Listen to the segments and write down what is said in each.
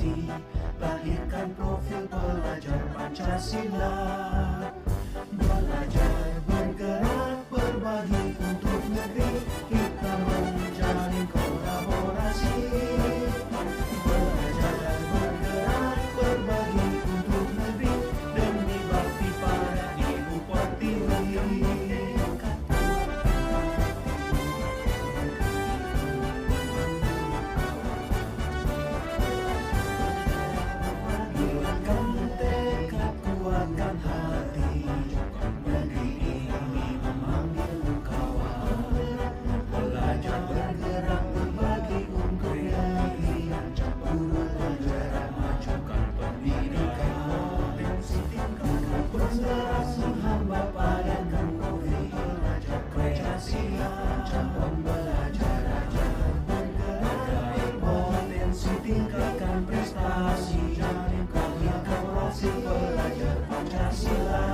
hati, lahirkan profil pelajar Pancasila. Belajar, bergerak, berbagi untuk negeri, kita menjalin kolaborasi. Belajar, bergerak, berbagi untuk negeri, demi bakti para ibu pertiwi. Kuatkan tekad, kuatkan hati, negeri ini memanggil kawan. Belajar, bergerak, berbagi untuk negeri, guru bergerak, majukan pendidikan. Tingkatkan penggerak, menghamba padankan profil pelajar Pancasila. Pembelajar ajar, bergerak, berpotensi, tingkatkan prestasi. Lahirkan profil pelajar Pancasila.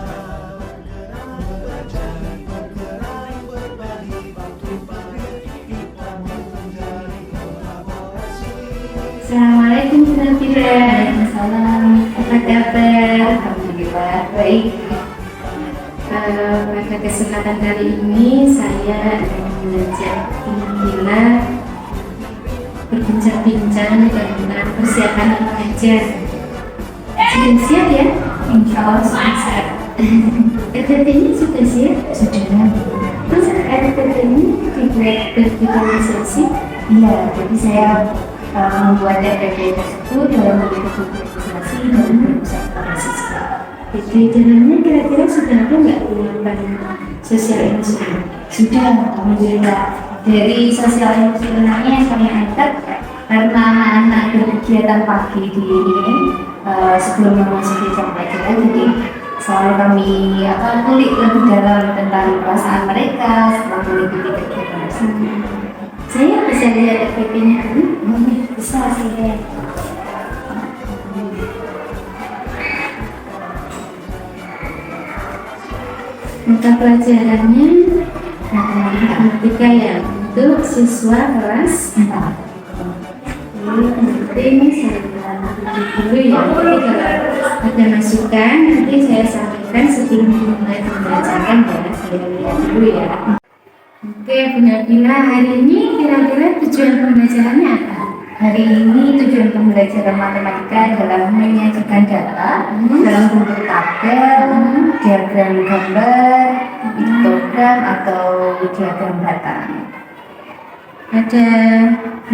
Belajar, bergerak, berbagi, bantu pamer, kita menjalin kolaborasi. Assalamualaikum warahmatullahi wabarakatuh. Apa kabar? Alhamdulillah baik. Pada kesempatan kali ini saya akan mengajak Nabila berbincang-bincang tentang persiapan mengajar. Sudah siap ya? Insya Allah sudah siap. RTT-nya sudah siap? Sudah. Terus RTT-nya dibuat berdigitalisasi? Iya, jadi saya membuat RTT tersebut dalam bentuk digitalisasi dan berusaha para siswa. Jadi jalannya kira-kira sudah ada nggak penyiapan sosial emosional? Sudah, alhamdulillah. Dari sosial emosionalnya kami angkat karena anak-anak berkegiatan pagi di ini sebelum memasuki jam pelajaran, jadi selalu kami kulik lebih dalam tentang perasaan mereka setelah mengikuti kegiatan tersebut. Saya bisa lihat FPP-nya ini? Bisa sih ya. Mata pelajarannya matematika ya, untuk siswa kelas 4. Ini saya dulu ya, jadi kalau ada masukan nanti saya sampaikan sebelum mulai pembelajaran ya, saya lihat dulu ya. Oke, Bu Nabila, hari ini kira-kira tujuan pembelajarannya apa? Hari ini tujuan pembelajaran matematika adalah menyajikan data dalam bentuk tabel, diagram gambar, histogram atau diagram batang. Ada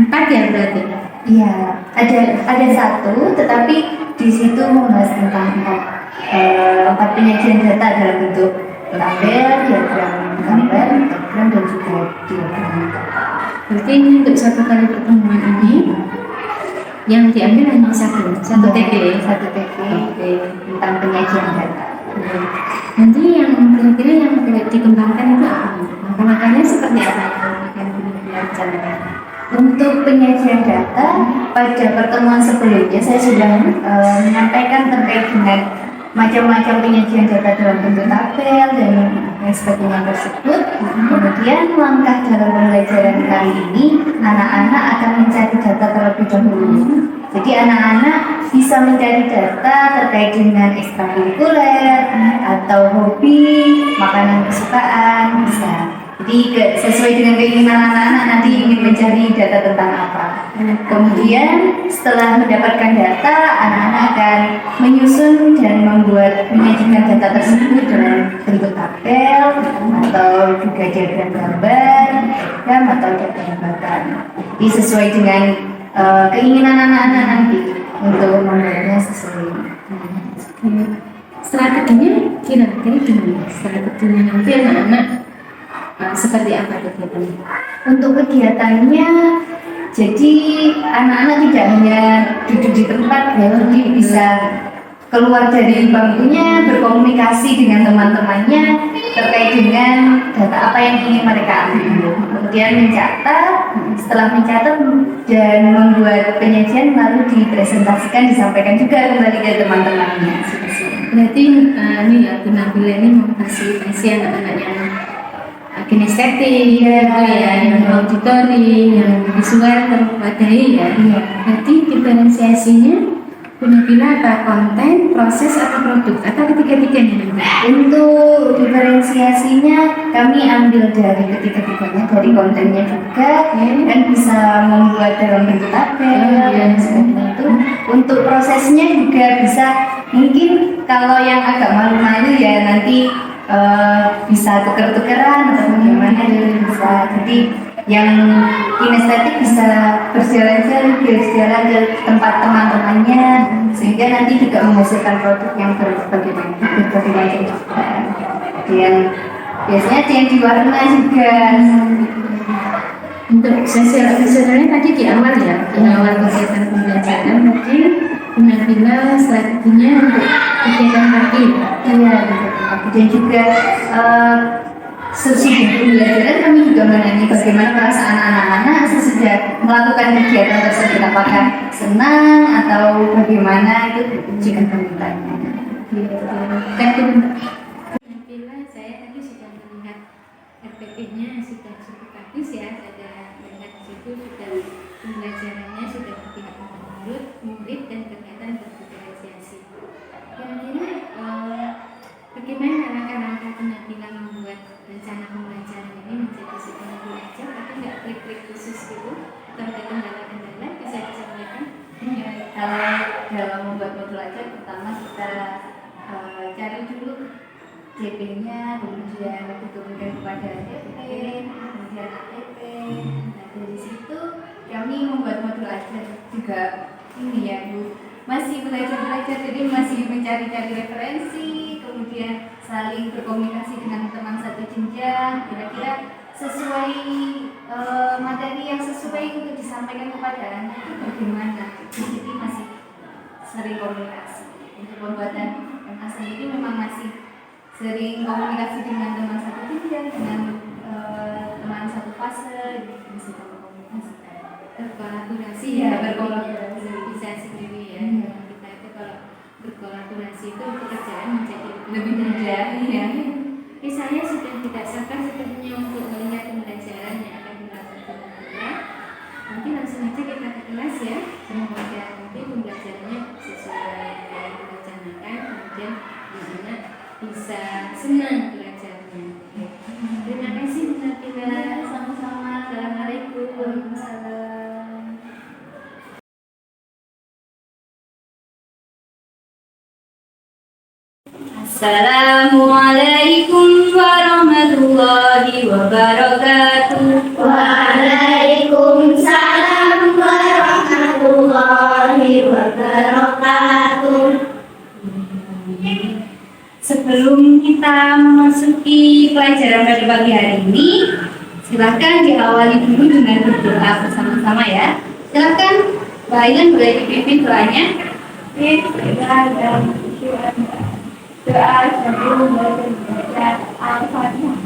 4 ya berarti? Iya, ada 1, tetapi di situ membahas tentang 4 penyajian data dalam bentuk tabel, diagram gambar, histogram dan juga diagram batang. Berarti ini untuk 1 kali pertemuan ini yang diambil hanya satu TP. Oke, tentang penyajian data. Nanti yang kira-kira yang dikembangkan itu apa? Makanya seperti apa yang akan dilaksanakan? Untuk penyajian data pada pertemuan sebelumnya saya sudah menyampaikan terkait dengan macam-macam penyajian data dalam bentuk tabel dan lain sebagainya tersebut. Kemudian langkah dalam pembelajaran kali ini anak-anak akan mencari data terlebih dahulu. Jadi anak-anak bisa mencari data terkait dengan ekstrakurikuler atau hobi, makanan kesukaan bisa. Jadi sesuai dengan keinginan anak-anak nanti ingin mencari data tentang apa. Kemudian setelah mendapatkan data, anak-anak akan menyusun dan menyajikan data tersebut dalam bentuk tabel atau juga diagram gambar, atau diagram batang. Jadi sesuai dengan keinginan anak-anak nanti untuk membuatnya sesuai. Strateginya kira-kira gimana? Strateginya nanti anak-anak seperti apa kegiatannya? Untuk kegiatannya, jadi anak-anak tidak hanya duduk di tempat ya, jadi bisa keluar dari bangkunya, berkomunikasi dengan teman-temannya terkait dengan data apa yang ingin mereka ambil. Kemudian mencatat, setelah mencatat dan membuat penyajian lalu dipresentasikan, disampaikan juga kembali ke teman-temannya. Berarti ini ya, Bu Nabila ini memfasilitasi anak-anak yang kinestetik, ya, yang auditori, yang visual terpelajari ya. Berarti diferensiasinya Bunabila apa? Konten, proses, atau produk? Atau ketiga-tiganya? Untuk diferensiasinya kami ambil dari ketiga-tiganya, dari kontennya juga, kan bisa membuat dalam bentuk tabel dan sebagainya itu. Untuk prosesnya juga bisa, mungkin kalau yang agak malu-malu ya nanti bisa tuker-tukeran atau bagaimana bisa. Jadi yang kinestetik bisa berjalan-jalan ke tempat teman-temannya, sehingga nanti juga menghasilkan produk yang berbagai macam juga. Yang biasanya ada yang diwarna juga. Untuk sosialnya tadi di awal ya, di awal kegiatan pembelajaran mungkin Bunabila strateginya untuk kegiatan pagi. Iya, dan juga sesudah pembelajaran kami juga menanyakan bagaimana perasaan anak-anak sesudah melakukan kegiatan tersebut, apakah senang atau bagaimana, itu juga kami tanya. Kan Bunabila saya tadi sudah melihat RPP-nya sudah cukup bagus ya, ada melihat di situ sudah pembelajarannya sudah berpihak menurut murid dan kegiatan berdiferensiasi. Kira-kira bagaimana langkah-langkah Bunabila membuat rencana pembelajaran ini menjadi sebuah belajar, tapi nggak klik-klik khusus gitu, atau ada kendala-kendala bisa disampaikan? Ya, kalau dalam membuat modul aja, pertama kita cari dulu CP-nya, kemudian diturunkan kepada ATP, kemudian ATP. Nah, dari situ kami membuat modul aja juga ini ya Bu, masih belajar, jadi masih mencari-cari referensi, kemudian saling berkomunikasi dengan teman satu jenjang, kira-kira sesuai materi yang sesuai untuk disampaikan kepada anak itu bagaimana. Jadi masih sering komunikasi. Untuk pembuatan MA sendiri memang masih sering komunikasi dengan teman satu jenjang, dengan teman satu fase, masih berkomunikasi. Berkolaborasi Ya, ya, berkolaborasi. bisa sendiri ya. Kita itu kalau berkolaborasi itu pekerjaan menjadi Lebih mudah, ya. Saya sudah tidak sabar sebenarnya untuk melihat pembelajaran yang akan dilakukan Bunabila. Nanti langsung aja kita ke kelas ya. Semoga nanti pembelajarannya sesuai yang direncanakan, kemudian anak-anak bisa senang belajarnya. Terima kasih Bunabila. Sama-sama. Assalamualaikum. Assalamualaikum warahmatullahi wabarakatuh. Waalaikumsalam warahmatullahi wabarakatuh. Sebelum kita memasuki pelajaran pada pagi hari ini, silakan diawali dulu dengan berdoa bersama-sama ya. Silakan Mbak Ailan boleh dipimpin doanya. Doa sebelum belajar Al-Fatihah.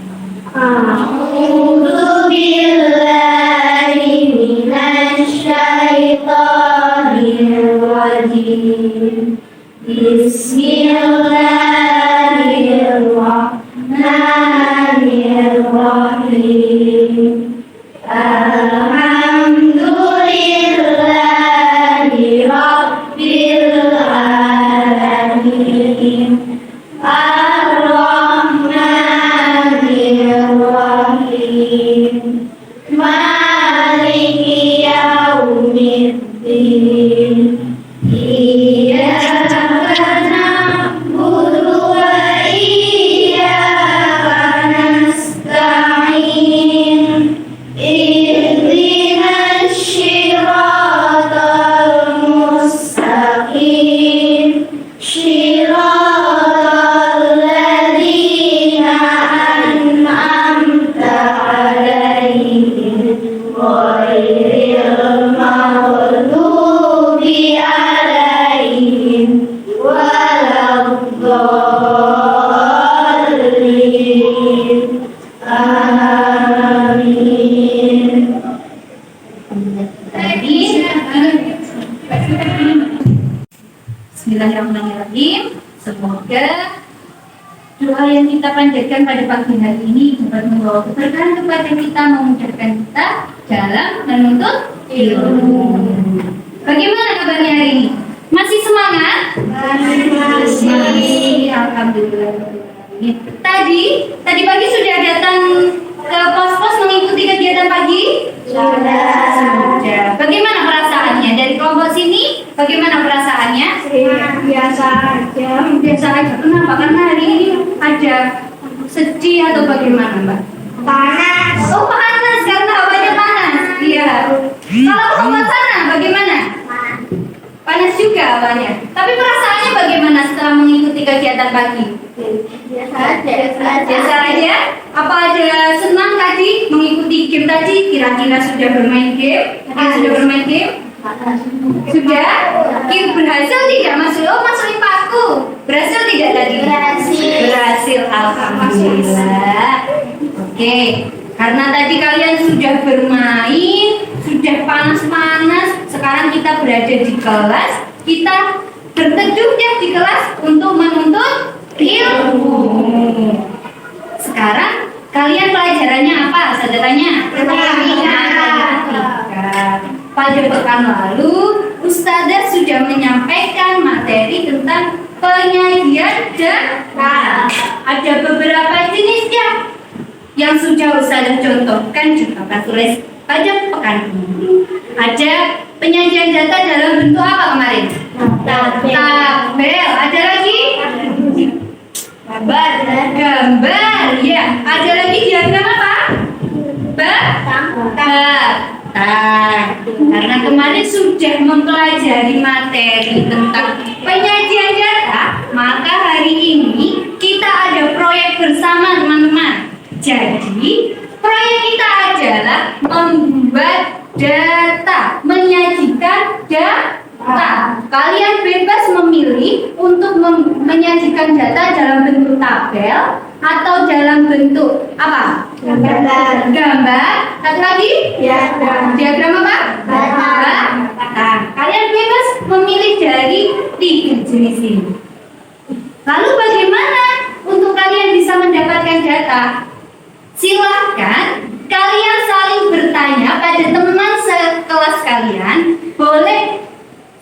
A'udzu billahi minasy syaithanir rajim. Bismillahirrahmanirrahim. Alhamdulillahi rabbil alamin. Ar-Rahmanir-Rahim. Maliki yaumiddin. Iyyaka na'budu wa iyyaka nasta'in. Ihdinas shiratal mustaqim. Shiratal ladzina an'amta 'alaihim ghairil maghdubi 'alaihim waladdallin. Amin. Bismillahirrahmanirrahim. Semoga doa yang kita panjatkan pada pagi hari ini dapat membawa keberkahan kepada kita, memudahkan kita dalam menuntut ilmu. Bagaimana kabar pagi hari ini? Masih semangat? Masih. Alhamdulillah. Tadi pagi sudah datang ke pos-pos mengikuti kegiatan pagi? Sudah. Bagaimana perasaannya? Dari kelompok sini, bagaimana perasaannya? Biasa aja. Biasa aja. Kenapa? Karena hari ini ada sedih atau bagaimana, Mbak? Panas. Oh, panas karena hawanya panas. Iya. Kalau kelompok sana bagaimana? Panas juga hawanya. Tapi perasaannya bagaimana setelah mengikuti kegiatan pagi? Biasa aja. Biasa aja. Apa ada senang tadi mengikuti game tadi? Kira-kira sudah bermain game? Sudah bermain game? Sudah? Game berhasil tidak masuk? Oh, masuk IPA-ku. Berhasil tidak tadi? Berhasil. Alhamdulillah. Oke. Karena tadi kalian sudah bermain, sudah panas-panas, sekarang kita berada di kelas, kita berteduh ya di kelas untuk menuntut ilmu. Sekarang kalian pelajarannya apa? Saudaranya? Matematika. Pada pekan lalu, Ustazah sudah menyampaikan materi tentang penyajian data. Ada beberapa jenisnya yang sudah Ustazah contohkan juga Pak tulis pada pekan ini. Ada penyajian data dalam bentuk apa kemarin? Tabel. Ada lagi? Gambar. Ya. Ada lagi diagram apa? Karena kemarin sudah mempelajari materi tentang penyajian data, maka hari ini kita ada proyek bersama teman-teman. Jadi, proyek kita adalah membuat data, menyajikan data. Kalian bebas memilih untuk menyajikan data dalam bentuk tabel atau dalam bentuk apa? Gambar. Satu lagi? Diagram apa? Nah, kalian bebas memilih dari 3 jenis ini. Lalu bagaimana untuk kalian bisa mendapatkan data? Silahkan kalian saling bertanya pada teman sekelas kalian. Boleh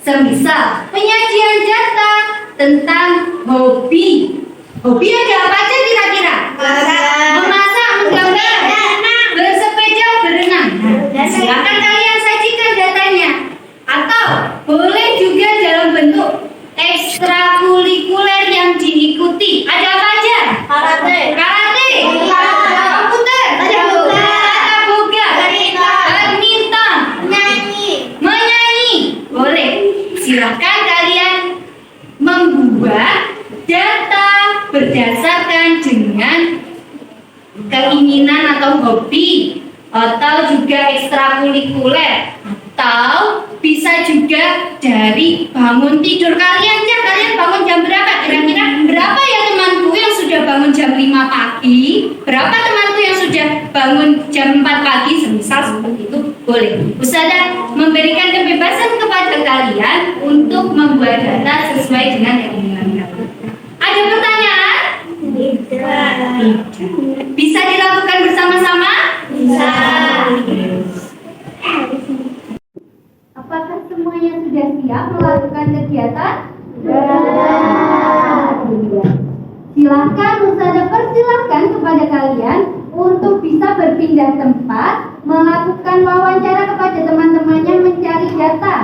semisal penyajian data tentang hobi. Hobi ada apa aja kira-kira? Memasak, menggambar, bersepeda, berenang. Silahkan kalian sajikan datanya. Atau boleh juga dalam bentuk ekstrakurikuler yang diikuti. Ada apa aja? Karate. Komputer. Tata boga. Badminton. Menyanyi. Boleh. Silakan kalian membuat data berdasarkan dengan keinginan atau hobi atau juga ekstrakurikuler, atau bisa juga dari bangun tidur kalian ya. Kalian bangun jam berapa? Kira-kira berapa ya temanku yang sudah bangun jam 5 pagi? Berapa temanku yang sudah bangun jam 4 pagi? Semisal seperti itu, boleh. Ustazah memberikan kebebasan kepada kalian untuk membuat data sesuai dengan keinginan kalian. Ada pertanyaan? Tidak. Bisa dilakukan bersama-sama? Bisa. Apakah semuanya sudah siap melakukan kegiatan? Silahkan Ustazah persilahkan kepada kalian untuk bisa berpindah tempat, melakukan wawancara kepada teman-temannya mencari data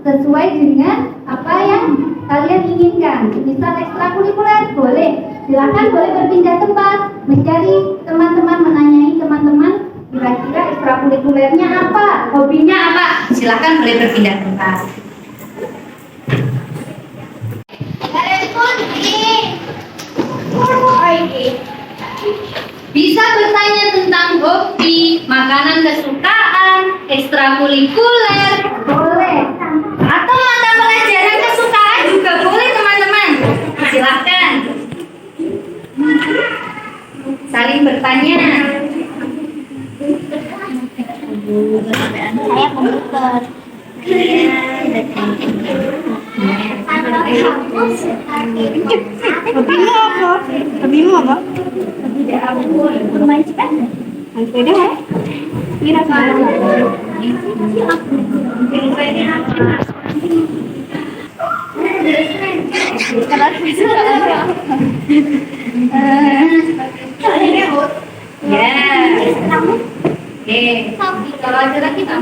sesuai dengan apa yang kalian inginkan. Misal ekstrakurikuler boleh. Silahkan boleh berpindah tempat, mencari teman-teman, menanyai teman-teman kira-kira ekstrakurikulernya apa, hobinya apa. Silahkan boleh berpindah tempat. Bisa bertanya tentang hobi, makanan kesukaan, ekstrakurikuler, boleh. Atau mata pelajaran kesukaan juga boleh teman-teman. Silahkan saling bertanya. Saya komputer. Hobimu apa? Bermain sepeda. Main sepeda ya? Kira-kira Ya. Oke. Kalau laki-laki tak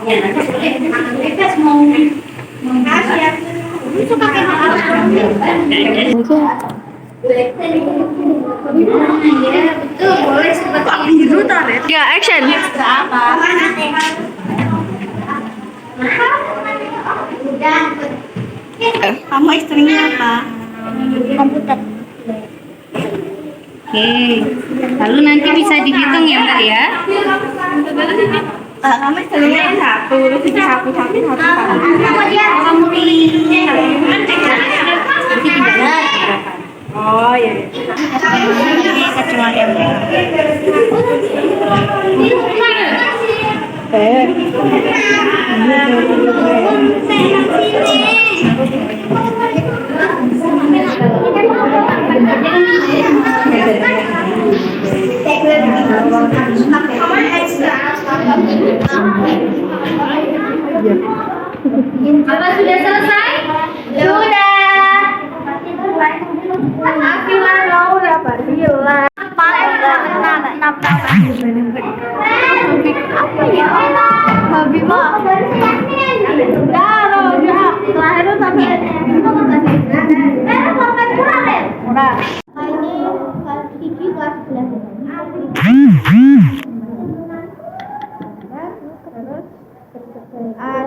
ya, nanti boleh bebas mau itu pakai ya betul boleh seperti Biru tarik. Ya, action. apa Kamu istrinya apa? Komputer. oke lalu nanti bisa dihitung ya Mbak ya Kamu istrinya yang satu, terus ini satu. Oh iya. Ini kecuali yang apa sudah selesai Sudah. Akila Laura Barilla. Apa ya? Habibah. Daro, terakhir sampai. Ora. Ini kelas 7 kelas 11.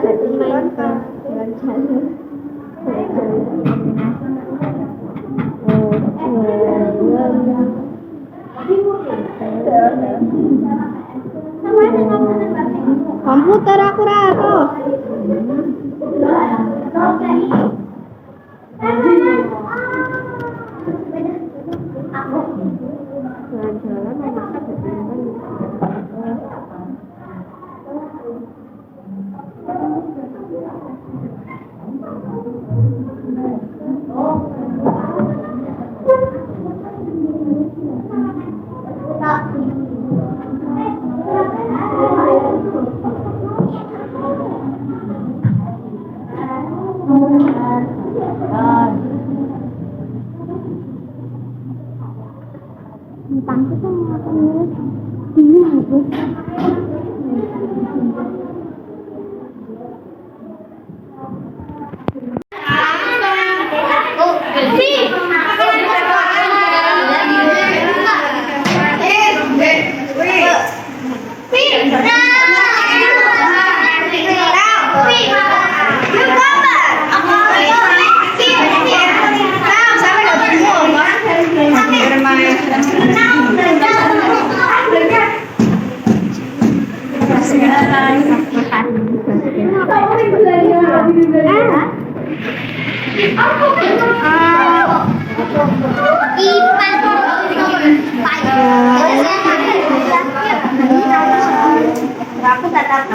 Jadi main ke jalan-jalan. Komputer aku rata. Pantes sama aku. Ini hapus. Aku tetap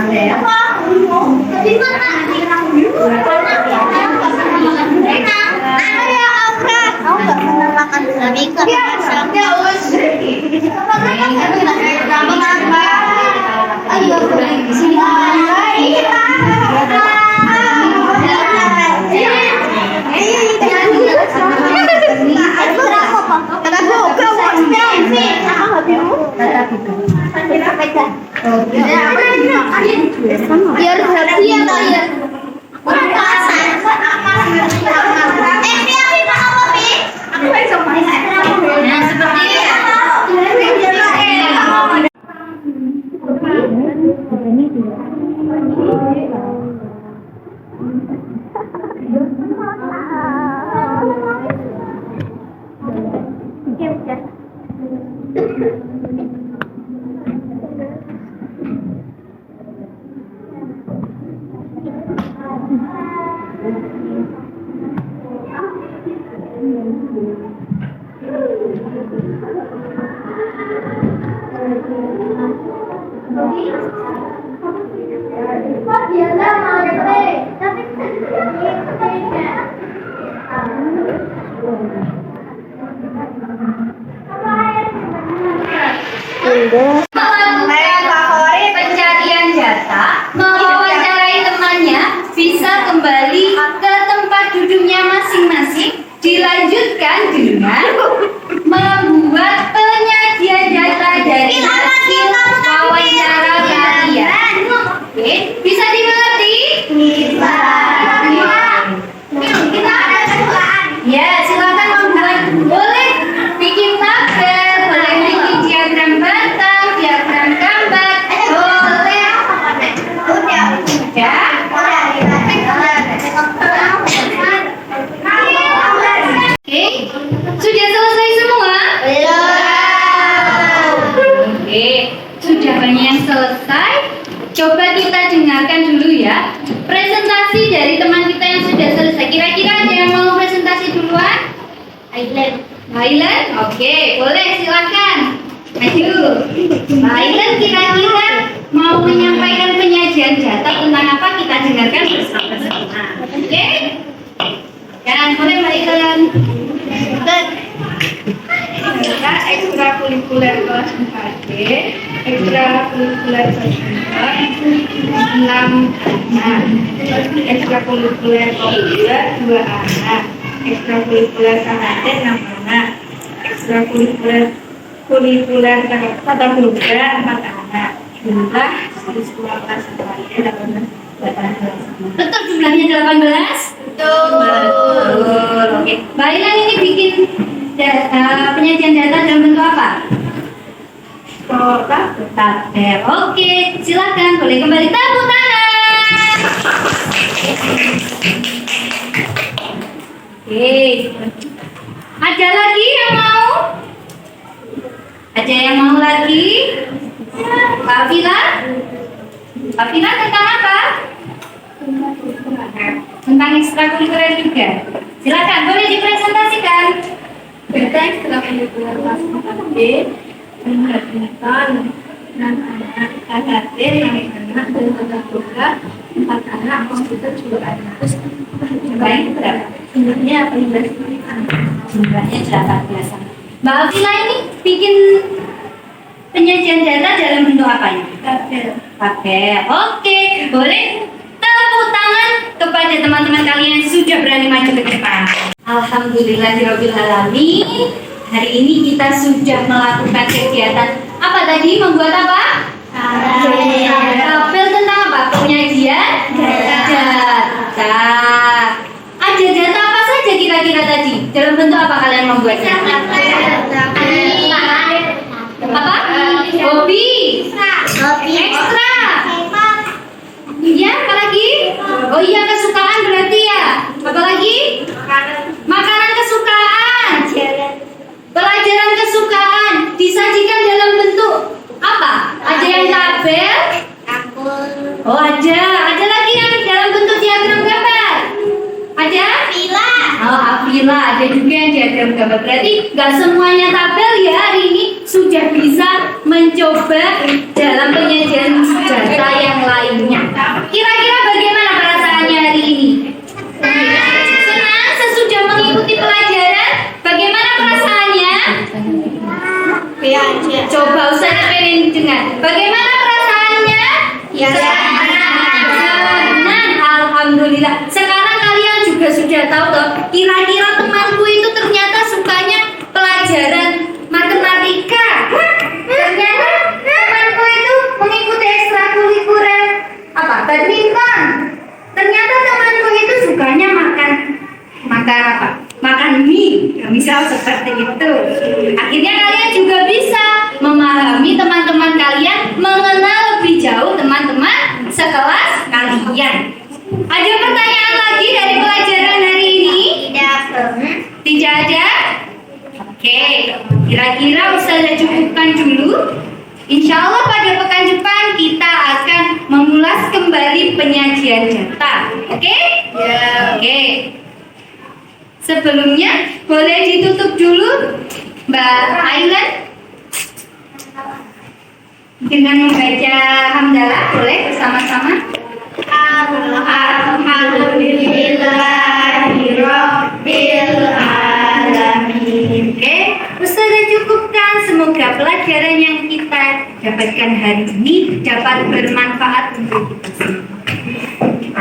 biar hati yang kalian favorit kembali ke tempat duduknya masing-masing. Dilanjutkan dengan membuat penyajian data dari hasil wawancara kalian. Oke, bisa dimengerti? Bisa. Kita ada kesukaan. Ya, silakan membuat. Boleh bikin tabel, boleh bikin diagram batang, diagram gambar. Boleh. Ya. Oke, sudah selesai semua? Oke, sudah banyak yang selesai. Coba kita dengarkan dulu ya presentasi dari teman kita yang sudah selesai. Kira-kira ada yang mau presentasi duluan? Highland? Oke, boleh silakan. Maju. Highland kira-kira mau menyampaikan penyajian data tentang apa, kita dengarkan bersama-sama. Oke? Dan boleh Highland. Kita ekstrakurikuler kelas 4D, ekstrakurikuler kelas 6 ekstrakurikuler komputer 2 anak, ekstrakurikuler KHT 6 anak, ekstrakurikuler tata boga 4 anak. Jumlah siswa kelas 4D 18. Betul jumlahnya 18? Betul. Oke. Baiklah, ini bikin penyajian data dalam bentuk apa? Tabel. Oke, silakan boleh kembali tepuk tangan. Oke. Ada lagi yang mau? Ada yang mau lagi? Pak Vila? Pak Vila tentang apa? Tentang ekstrakurikuler juga. Silakan boleh dipresentasikan. Data ekstrakurikuler kelas 4D menghasilkan 6 anak KHT, 6 anak dan tata boga 4 anak, komputer 2 anak. Baik, berapa? Jumlahnya 18 anak. Jumlahnya 18. Mbak Alvila ini bikin penyajian data dalam bentuk apa ya? Tabel. Oke, boleh tepuk tangan kepada teman-teman kalian yang sudah berani maju ke depan. Alhamdulillahirobbilalamin. Hari ini kita sudah melakukan kegiatan apa tadi? Membuat apa? Tabel tentang apa? Penyajian data. Ada data apa saja kira-kira tadi? Dalam bentuk apa kalian membuatnya? Apa? Hobi. Ekstra. Iya, apa lagi? Oh iya, kesukaan berarti ya. Apa lagi? Makanan kesukaan. Pelajaran kesukaan disajikan dalam bentuk apa? Ada yang tabel? Oh ada. Ada lagi yang dalam bentuk diagram gambar? Ada? Oh Aprila, ada juga yang diagram gambar. Berarti nggak semuanya tabel ya hari ini. Sudah bisa mencoba dalam penyajian data yang lainnya. Kira-kira bagaimana perasaannya hari ini? Senang sesudah mengikuti pelajaran? Bagaimana perasaannya? Coba Ustaz pengen dengar. Bagaimana perasaannya? Senang, alhamdulillah. Sekarang kalian juga sudah tahu toh, kira-kira temanku itu ternyata sukanya pelajaran matematika. Ternyata temanku itu mengikuti ekstrakurikuler apa? Badminton. Ternyata temanku itu sukanya makan apa? Makan mie, misal seperti itu. Akhirnya kalian juga bisa memahami teman-teman kalian, mengenal lebih jauh teman-teman sekelas kalian. Ada pertanyaan lagi dari pelajaran hari ini? Tidak ada? Oke, kira-kira Ustazah cukupkan dulu. Insya Allah pada pekan depan kita akan mengulas kembali penyajian data. Oke? Ya. Oke. Sebelumnya boleh ditutup dulu Mbak Ailan dengan membaca hamdalah, boleh bersama-sama. Alhamdulillahirabbil alamin. Oke, Ustazah cukupkan. Semoga pelajaran yang kita dapatkan hari ini dapat bermanfaat untuk kita semua.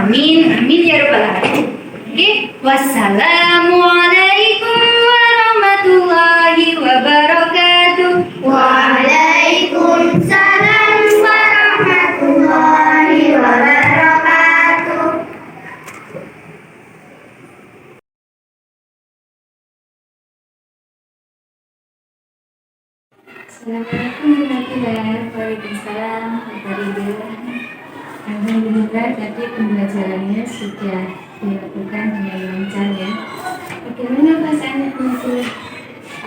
Amin, amin ya rabbal alamin. Oke, wassalamualaikum warahmatullahi wabarakatuh. Waalaikumsalam warahmatullahi wabarakatuh. Assalamualaikum warahmatullahi wabarakatuh. Waalaikumsalam warahmatullahi. Alhamdulillah tadi pembelajarannya sudah dilakukan dengan lancar ya. Bagaimana perasaannya teman-teman?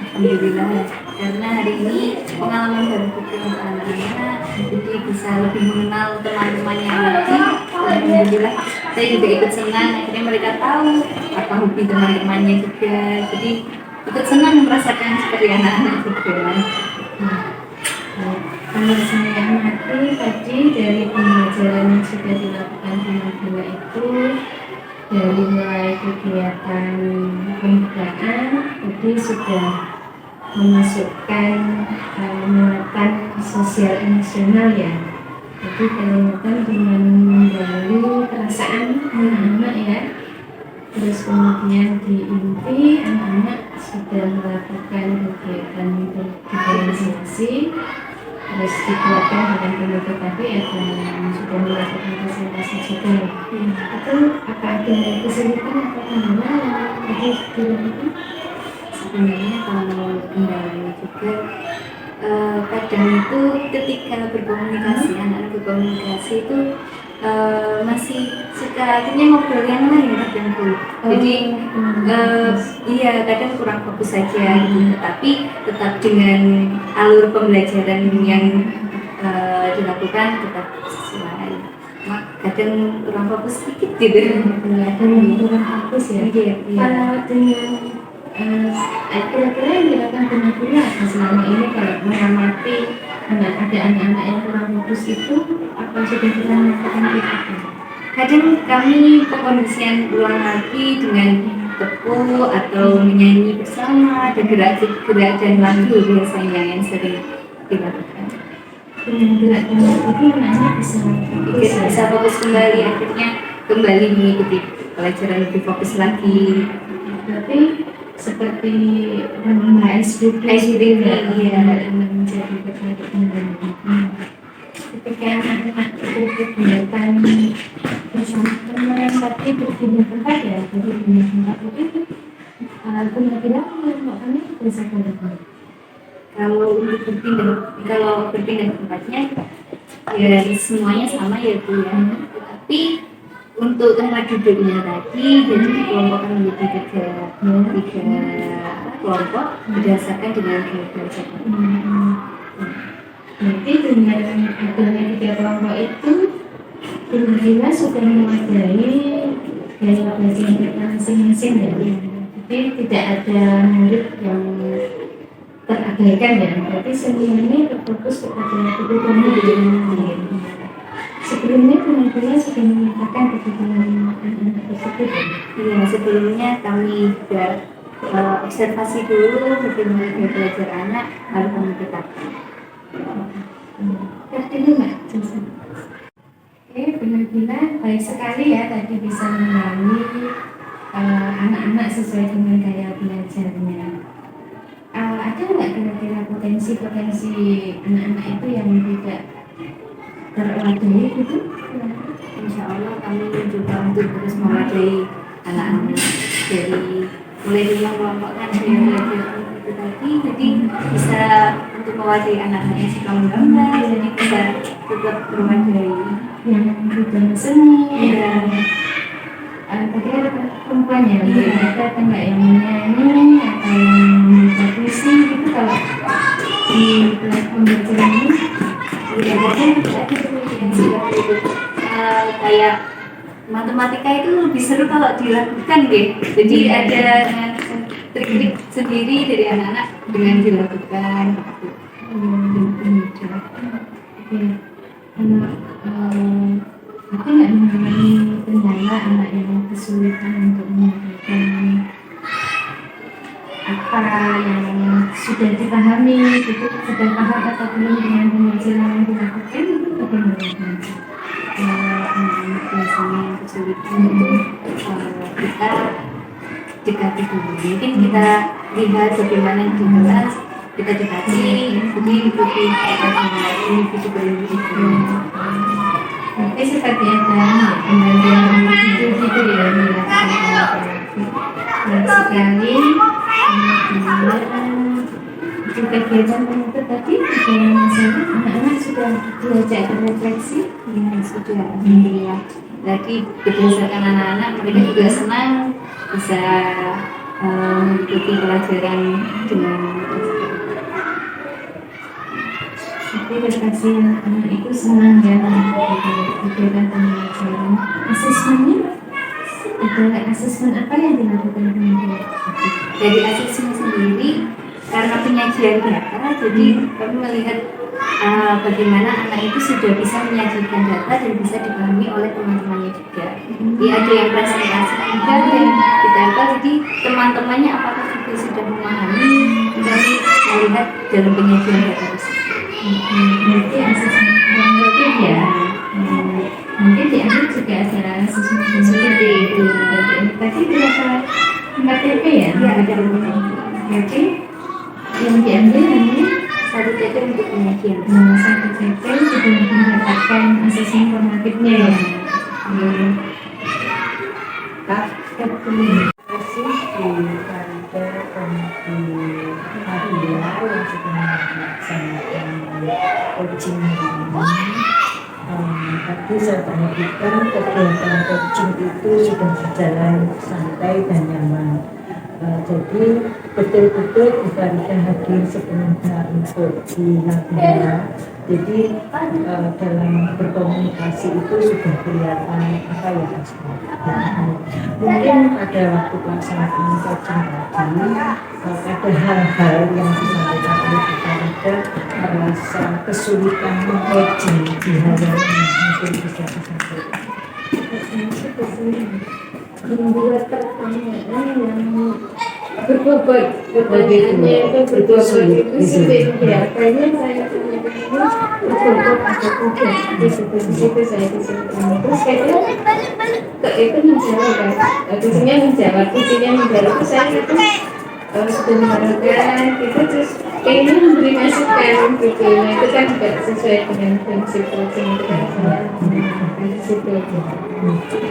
Alhamdulillah karena hari ini pengalaman baru untuk anak-anak, jadi bisa lebih mengenal teman-temannya lagi. Alhamdulillah saya juga ikut senang, akhirnya mereka tahu apa hobi teman-temannya juga, jadi ikut senang merasakan seperti anak-anak juga. Kalau saya amati tadi dari pembelajaran yang sudah dilakukan teman-teman itu, dari mulai kegiatan pembukaan jadi sudah memasukkan muatan sosial emosional ya. Jadi kelihatan dengan menggali perasaan anak-anak ya. Terus kemudian di inti anak-anak sudah melakukan kegiatan diferensiasi. Terus dikuatkan dengan penutup tadi ada yang sudah melakukan presentasi juga. Itu apa ada kesulitan atau kendala? Jadi sebenarnya kalau kendalanya juga kadang itu ketika berkomunikasi, anak-anak berkomunikasi itu masih suka akhirnya ngobrol yang lain kadang tuh. Jadi iya kadang kurang fokus saja gitu. Tapi tetap dengan alur pembelajaran yang dilakukan tetap sesuai. Kadang kurang fokus sedikit gitu. Kadang kurang fokus ya. Iya. Kalau dengan kira-kira yang dilakukan benar-benar apa selama ini kalau mengamati ada anak-anak yang kurang fokus itu apa sudah kita melakukan itu? Kadang kami pengkondisian ulang lagi dengan tepu atau menyanyi bersama, ada gerak dan lagu biasanya yang sering dilakukan. Dengan gerak dan lagu itu anak-anak bisa fokus kembali, akhirnya kembali mengikuti pelajaran lebih fokus lagi. Tapi seperti SBB ya menjadi berbagai ketika anak-anak kegiatan bersama teman tapi berpindah tempat ya, jadi pindah tempat itu kira-kira kami bisa berapa? Kalau berpindah tempatnya ya semuanya sama ya Bu ya, tapi untuk tempat duduknya tadi jadi dikelompokkan menjadi tiga kelompok berdasarkan dengan gaya belajar. Nanti dengan adanya tiga kelompok itu kira-kira sudah memadai gaya belajar kita masing-masing ya. Jadi tidak ada murid yang terabaikan ya. Berarti semuanya terfokus kepada kebutuhan murid. Sebelumnya benar-benar sudah menyatakan kebutuhan anak-anak tersebut. Iya, sebelumnya kami juga observasi dulu bagaimana gaya belajar anak, lalu kami tetapkan. Ini Mbak Jasa. Oke, benar-benar baik sekali ya tadi bisa mengenali anak-anak sesuai dengan gaya belajarnya. Ada nggak kira-kira potensi-potensi anak-anak itu yang tidak terwadai gitu? Insya Allah kami mencoba untuk terus mewadai anak-anak dari mulai dari mengelompokkan gaya belajar itu tadi, jadi bisa untuk mewadai anak-anak yang suka menggambar, jadi bisa tetap mewadai yang tidak seni dan tadi ada perempuan ya, ada enggak yang menyanyi atau yang membaca puisi gitu kalau di platform belajar ini kayak matematika itu lebih seru kalau dilakukan deh. Jadi ada trik-trik sendiri dari anak-anak dengan dilakukan. Aku nggak mengalami kendala anak yang kesulitan untuk menyampaikan apa yang sudah dipahami, itu sudah paham atau belum dengan pembelajaran yang dilakukan itu bagaimana? biasanya yang kesulitan itu kita dekati dulu. Mungkin kita lihat bagaimana di kelas, kita dekati, jadi ikuti individu. Oke, seperti ada pembelajaran gitu ya, dilakukan sekali. Kemudian kegiatan penutup tadi dalam masalah anak-anak sudah diajak berefleksi. Ya, sudah alhamdulillah. Lagi berdasarkan anak-anak, mereka juga senang bisa mengikuti pelajaran dengan Tapi refleksi anak itu senang ya kegiatan pembelajaran. Asesmennya ada asesmen apa yang dilakukan kemudian? dari asesmen sendiri, karena penyajian data, jadi kami melihat bagaimana anak itu sudah bisa menyajikan data dan bisa dipahami oleh teman-temannya juga. Jadi ada yang presentasi, ada yang ditempel, jadi teman-temannya apakah juga sudah memahami, kami melihat dalam penyajian data tersebut. Berarti asesmen kuantitatif ya. Mungkin diambil juga ada asesmen Seperti itu. Tadi berapa 4 TP ya? Ya, ada Berarti yang diambil namanya satu TP untuk penyajian. satu TP sudah mendapatkan asesmen formatifnya ya. Kasih di Farida dan di Maria yang sudah melaksanakan coaching ini. Tadi saya perhatikan kegiatan coaching itu sudah berjalan santai dan nyaman. Jadi betul-betul Bu Farida hadir sepenuhnya untuk di Nabila. Jadi dalam berkomunikasi itu sudah kelihatan apa ya Asma. Mungkin pada waktu pelaksanaan coaching tadi ada hal-hal yang disampaikan oleh Bu Farida merasa kesulitan meng-coaching di hal yang mungkin bisa disampaikan. Membuat pertanyaan yang berbobot, pertanyaannya itu berbobot itu sulit ya. Kayaknya saya berbobot atau tidak di situ saya kesulitan. Terus kayaknya itu menjawab kan, kuncinya menjawab, itu saya itu sudah menerangkan gitu, terus kayaknya memberi masukan gitu. Nah itu kan juga sesuai dengan prinsip coaching itu kan saya di situ.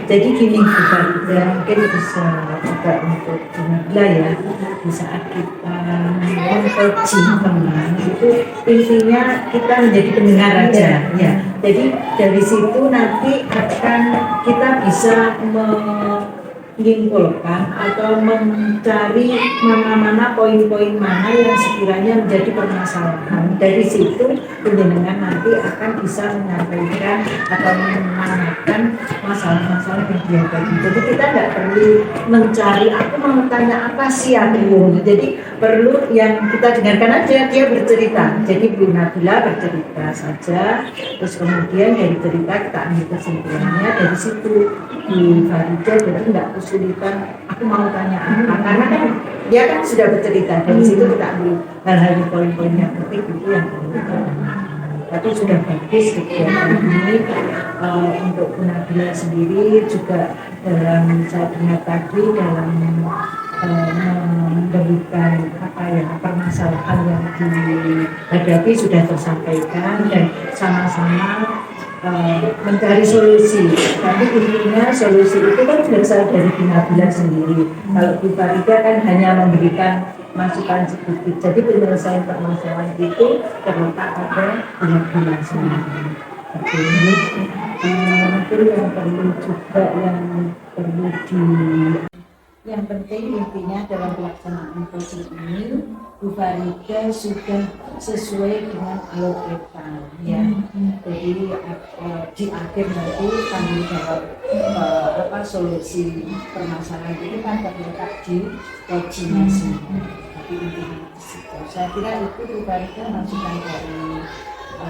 Jadi gini Bu Farida, mungkin bisa juga untuk Nabila ya, di saat kita meng-coaching teman itu intinya kita menjadi pendengar aja ya. Jadi dari situ nanti akan kita bisa menyimpulkan atau mencari mana-mana poin-poin mana yang sekiranya menjadi permasalahan. Dari situ pendengar nanti akan bisa menyampaikan atau menanyakan masalah-masalah yang dihadapi. Jadi kita tidak perlu mencari aku mau tanya apa sih aku. Jadi perlu yang kita dengarkan aja dia bercerita. Jadi Bu Nabila bercerita saja, terus kemudian dari cerita kita ambil kesimpulannya dari situ. Bu Farida jadi tidak kesulitan aku mau tanya apa, karena kan dia kan sudah bercerita dari situ kita ambil hal-hal poin-poin yang penting itu yang perlu kita tapi sudah bagus kegiatan ini. Untuk Bu Nabila sendiri juga dalam saya dengar tadi dalam memberikan apa ya permasalahan yang dihadapi sudah tersampaikan dan sama-sama mencari solusi. Tapi intinya solusi itu kan berasal dari Bu Nabila sendiri. Kalau Bu Farida kan hanya memberikan masukan sedikit. Jadi penyelesaian permasalahan itu terletak pada Bu Nabila sendiri. Ini mungkin yang perlu juga yang penting intinya dalam pelaksanaan coaching ini Bu Farida sudah sesuai dengan alur ya. Jadi di akhir nanti tanggung jawab solusi permasalahan itu kan terletak di coachingnya sendiri. Tapi intinya di situ. Saya kira itu Bu Farida masukan dari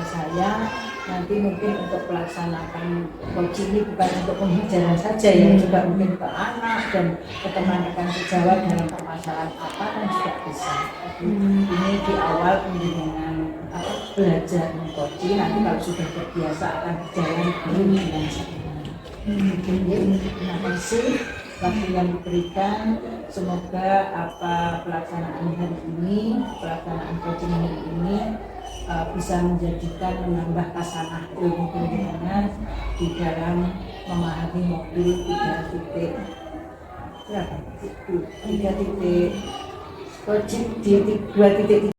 saya. Nanti mungkin untuk pelaksanaan coaching ini bukan untuk pembelajaran saja ya, juga mungkin ke anak dan ke teman-teman sejawat dalam permasalahan apa kan juga bisa. Ini di awal pembinaan belajar coaching, nanti kalau sudah terbiasa akan berjalan dengan sempurna. Terima kasih waktu yang diberikan. Semoga apa pelaksanaan hari ini, pelaksanaan coaching hari ini bisa menjadikan menambah kasanah ilmu perjalanan di dalam memahami modul 3 titik coaching di 2.3